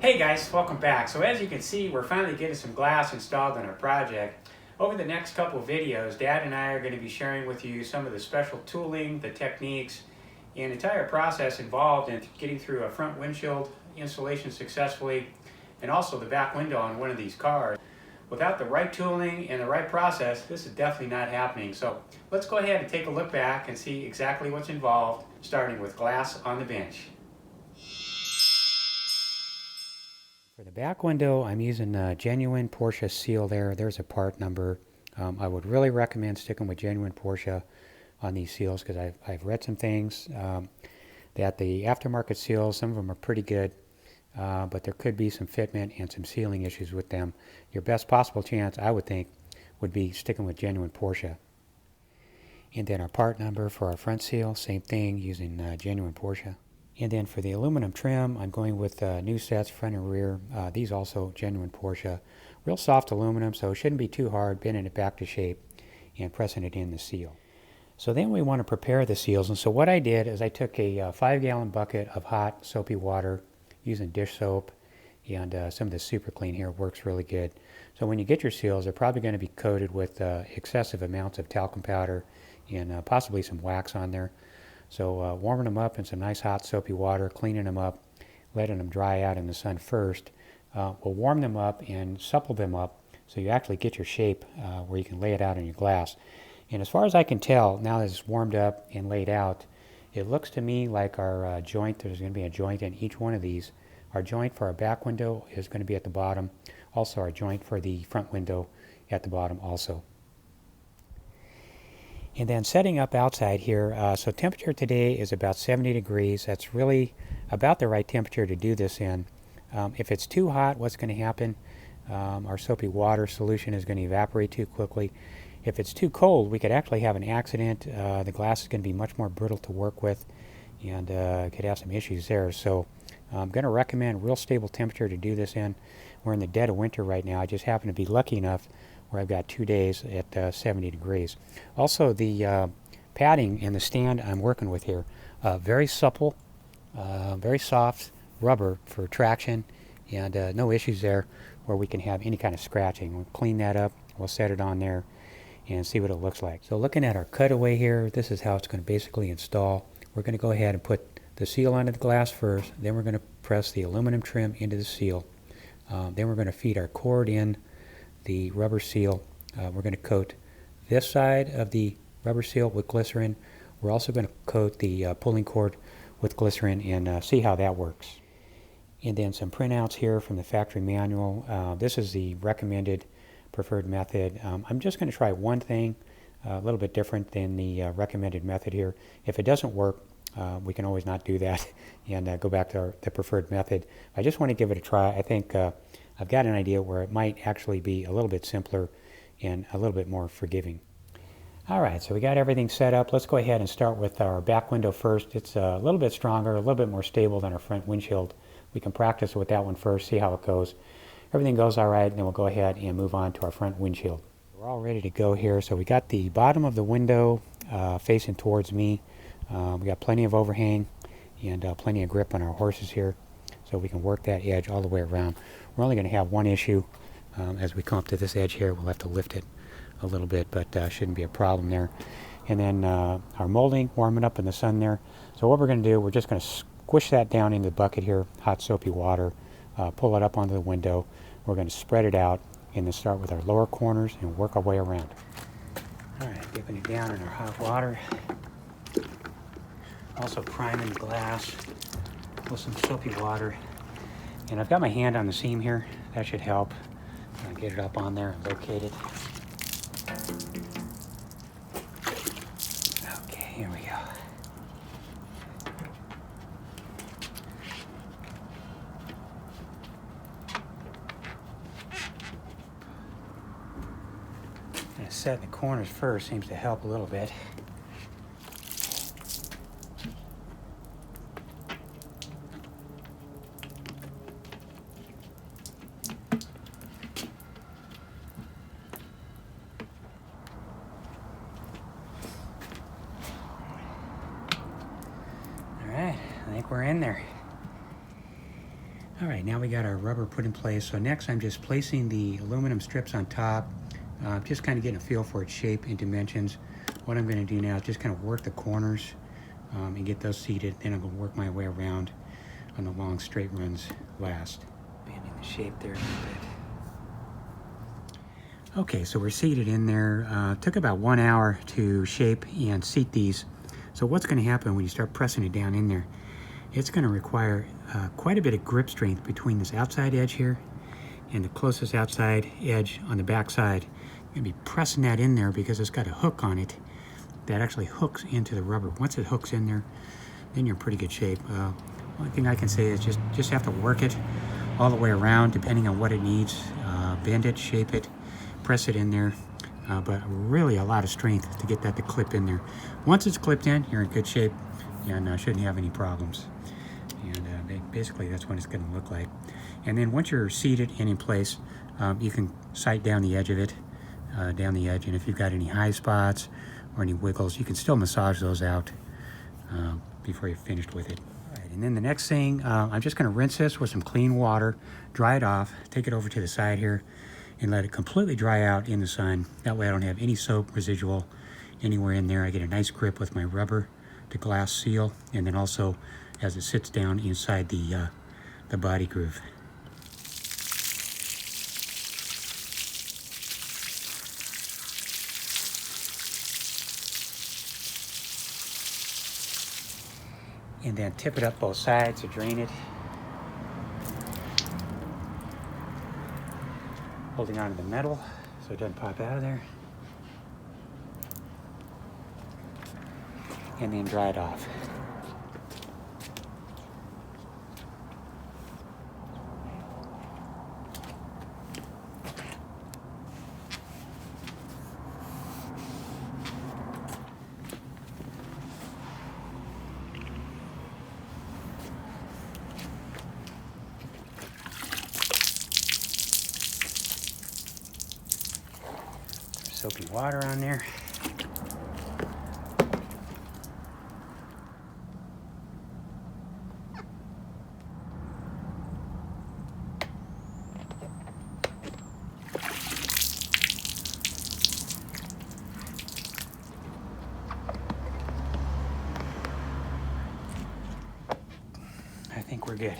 Hey guys, welcome back. So as you can see, we're finally getting some glass installed on our project. Over the next couple of videos, Dad and I are going to be sharing with you some of the special tooling, the techniques, and the entire process involved in getting through a front windshield installation successfully, and also the back window on one of these cars. Without the right tooling and the right process, this is definitely not happening. So let's go ahead and take a look back and see exactly what's involved, starting with glass on the bench. For the back window, I'm using a genuine Porsche seal there. There's a part number. I would really recommend sticking with genuine Porsche on these seals because I've read some things that the aftermarket seals, some of them are pretty good, but there could be some fitment and some sealing issues with them. Your best possible chance, I would think, would be sticking with genuine Porsche. And then our part number for our front seal, same thing, using genuine Porsche. And then for the aluminum trim, I'm going with new sets, front and rear. These also genuine Porsche. Real soft aluminum, so it shouldn't be too hard, bending it back to shape and pressing it in the seal. So then we want to prepare the seals. And so what I did is I took a 5-gallon bucket of hot soapy water using dish soap, and some of the super clean here works really good. So when you get your seals, they're probably going to be coated with excessive amounts of talcum powder and possibly some wax on there. So warming them up in some nice hot soapy water, cleaning them up, letting them dry out in the sun first, will warm them up and supple them up so you actually get your shape where you can lay it out on your glass. And as far as I can tell, now that it's warmed up and laid out, it looks to me like our joint, there's going to be a joint in each one of these. Our joint for our back window is going to be at the bottom. Also our joint for the front window at the bottom also. And then setting up outside here, so temperature today is about 70 degrees. That's really about the right temperature to do this in. If it's too hot, what's going to happen? Our soapy water solution is going to evaporate too quickly. If it's too cold, we could actually have an accident. The glass is going to be much more brittle to work with and could have some issues there. So I'm going to recommend real stable temperature to do this in. We're in the dead of winter right now. I just happen to be lucky enough where I've got 2 days at 70 degrees. Also, the padding and the stand I'm working with here, very supple, very soft rubber for traction, and no issues there where we can have any kind of scratching. We'll clean that up, we'll set it on there, and see what it looks like. So looking at our cutaway here, this is how it's going to basically install. We're going to go ahead and put the seal onto the glass first, then we're going to press the aluminum trim into the seal. Then we're going to feed our cord in the rubber seal. We're going to coat this side of the rubber seal with glycerin. We're also going to coat the pulling cord with glycerin and see how that works. And then some printouts here from the factory manual. This is the recommended preferred method. I'm just going to try one thing a little bit different than the recommended method here. If it doesn't work, we can always not do that and go back to the preferred method. I just want to give it a try. I think I've got an idea where it might actually be a little bit simpler and a little bit more forgiving. All right, so we got everything set up. Let's go ahead and start with our back window first. It's a little bit stronger, a little bit more stable than our front windshield. We can practice with that one first, see how it goes. Everything goes all right, and then we'll go ahead and move on to our front windshield. We're all ready to go here. So we got the bottom of the window facing towards me. We got plenty of overhang and plenty of grip on our horses here, so we can work that edge all the way around. We're only going to have one issue. As we come up to this edge here, we'll have to lift it a little bit, but shouldn't be a problem there. And then our molding, warming up in the sun there. So what we're going to do, we're just going to squish that down into the bucket here, hot soapy water, pull it up onto the window. We're going to spread it out and then start with our lower corners and work our way around. All right, dipping it down in our hot water. Also priming the glass with some soapy water. And I've got my hand on the seam here. That should help. I'll get it up on there and locate it. Okay, here we go. And setting the corners first seems to help a little bit. I think we're in there. All right, now we got our rubber put in place. So next I'm just placing the aluminum strips on top, just kind of getting a feel for its shape and dimensions. What I'm going to do now is just kind of work the corners and get those seated. Then I'm going to work my way around on the long straight runs last. Bending the shape there a little bit. Okay, so we're seated in there. Took about 1 hour to shape and seat these. So what's going to happen when you start pressing it down in there, it's going to require quite a bit of grip strength between this outside edge here and the closest outside edge on the back side. You're going to be pressing that in there because it's got a hook on it that actually hooks into the rubber. Once it hooks in there, then you're in pretty good shape. Only thing I can say is just have to work it all the way around depending on what it needs. Bend it, shape it, press it in there. But really a lot of strength to get that to clip in there. Once it's clipped in, you're in good shape and shouldn't have any problems. And basically that's what it's going to look like. And then once you're seated and in place, you can sight down the edge of it, down the edge. And if you've got any high spots or any wiggles, you can still massage those out before you're finished with it. All right, and then the next thing, I'm just going to rinse this with some clean water, dry it off, take it over to the side here, and let it completely dry out in the sun. That way I don't have any soap residual anywhere in there. I get a nice grip with my rubber to glass seal, and then also as it sits down inside the body groove. And then tip it up both sides to drain it. Holding on to the metal so it doesn't pop out of there. And then dry it off. Soapy water on there. I think we're good.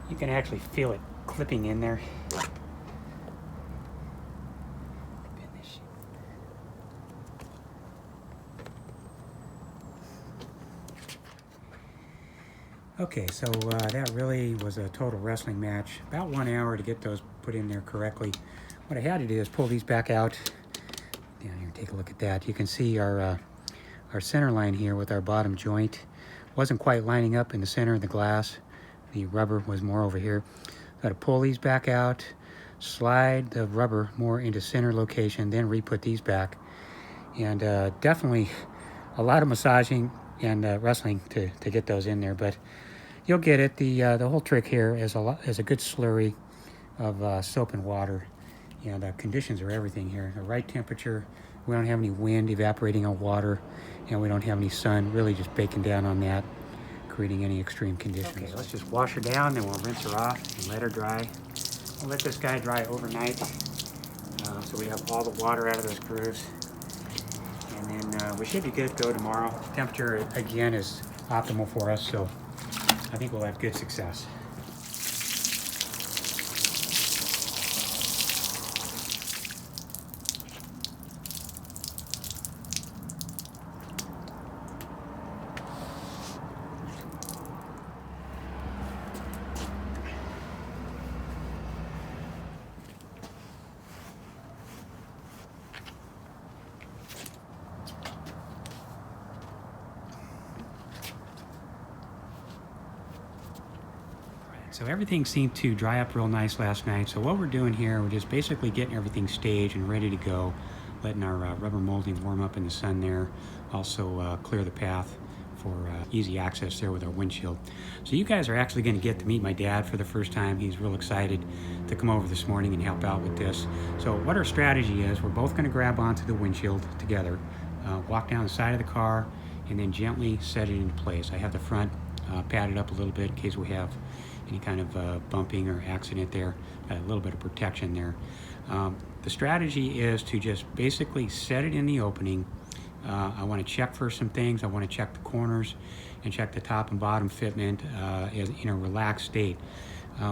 You can actually feel it clipping in there. Okay, so that really was a total wrestling match. About 1 hour to get those put in there correctly. What I had to do is pull these back out. Down here, take a look at that. You can see our center line here with our bottom joint. Wasn't quite lining up in the center of the glass. The rubber was more over here. Got to pull these back out, slide the rubber more into center location, then re-put these back. And definitely a lot of massaging and wrestling to get those in there, but you'll get it. The whole trick here is a good slurry of soap and water, and conditions are everything here. The right temperature. We don't have any wind evaporating on water, and we don't have any sun really just baking down on that, creating any extreme conditions. Okay, let's just wash her down, then we'll rinse her off and let her dry. We'll let this guy dry overnight, so we have all the water out of those grooves. And then we should be good to go tomorrow. Temperature, again, is optimal for us, so I think we'll have good success. So everything seemed to dry up real nice last night. So what we're doing here, we're just basically getting everything staged and ready to go, letting our rubber molding warm up in the sun there, also clear the path for easy access there with our windshield. So you guys are actually going to get to meet my dad for the first time. He's real excited to come over this morning and help out with this. So what our strategy is, we're both going to grab onto the windshield together, walk down the side of the car, and then gently set it into place. I have the front padded up a little bit in case we have any kind of bumping or accident there. Got a little bit of protection there. The strategy is to just basically set it in the opening. I want to check for some things. I want to check the corners and check the top and bottom fitment in a relaxed state.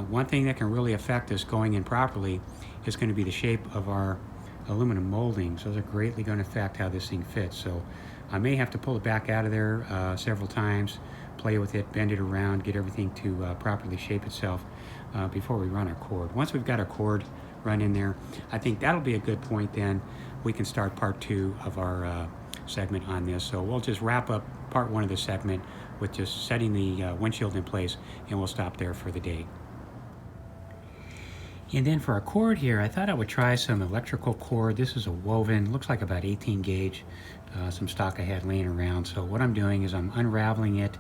One thing that can really affect us going in properly is going to be the shape of our aluminum moldings. Those are greatly going to affect how this thing fits. So I may have to pull it back out of there several times, play with it, bend it around, get everything to properly shape itself before we run our cord. Once we've got our cord run in there, I think that'll be a good point. Then we can start part 2 of our segment on this. So we'll just wrap up part 1 of this segment with just setting the windshield in place, and we'll stop there for the day. And then for our cord here, I thought I would try some electrical cord. This is a woven, looks like about 18 gauge, some stock I had laying around. So what I'm doing is I'm unraveling it,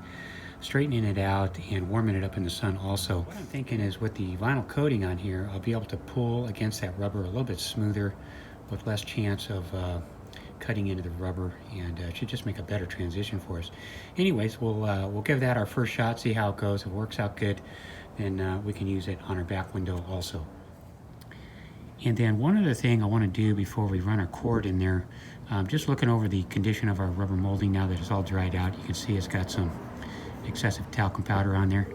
straightening it out, and warming it up in the sun also. What I'm thinking is with the vinyl coating on here, I'll be able to pull against that rubber a little bit smoother with less chance of cutting into the rubber, and it should just make a better transition for us. Anyways, we'll give that our first shot, see how it goes. If it works out good, then we can use it on our back window also. And then one other thing I want to do before we run our cord in there, just looking over the condition of our rubber molding now that it's all dried out. You can see it's got some excessive talcum powder on there.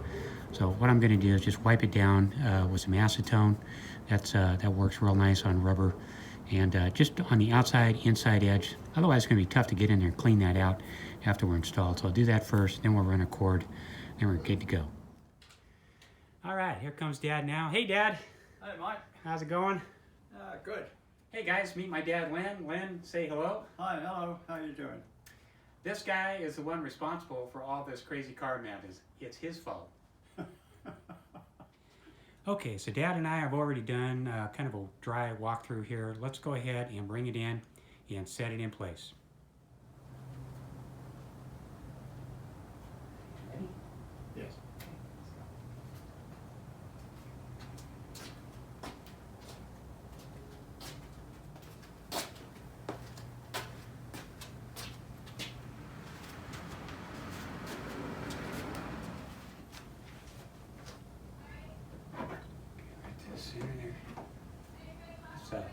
So what I'm going to do is just wipe it down with some acetone. That works real nice on rubber. And just on the outside, inside edge. Otherwise it's going to be tough to get in there and clean that out after we're installed. So I'll do that first, then we'll run a cord, then we're good to go. All right, here comes Dad now. Hey Dad. Hey Mike. How's it going? Good. Hey guys, meet my dad Len. Len, say hello. Hi, hello. How you doing? This guy is the one responsible for all this crazy car mount. It's his fault. Okay, so Dad and I have already done kind of a dry walkthrough here. Let's go ahead and bring it in and set it in place. Ready? Yes.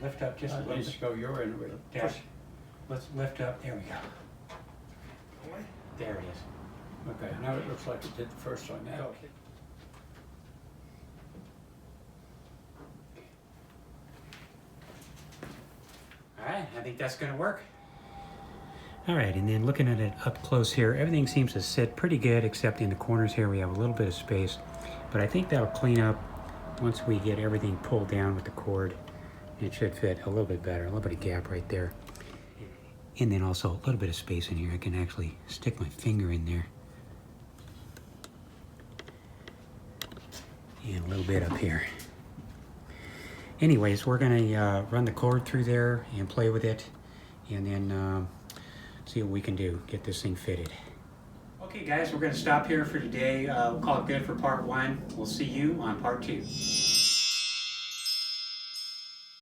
Lift up just a little bit. Go your end with it. Push. Let's lift up. There we go. There it is. Okay, now it looks like it did the first time. Yeah. Okay. All right, I think that's going to work. All right, and then looking at it up close here, everything seems to sit pretty good, except in the corners here we have a little bit of space. But I think that'll clean up once we get everything pulled down with the cord. It should fit a little bit better, a little bit of gap right there. And then also a little bit of space in here. I can actually stick my finger in there. And a little bit up here. Anyways, we're gonna run the cord through there and play with it, and then see what we can do, get this thing fitted. Okay guys, we're gonna stop here for today. We'll call it good for part 1. We'll see you on part 2.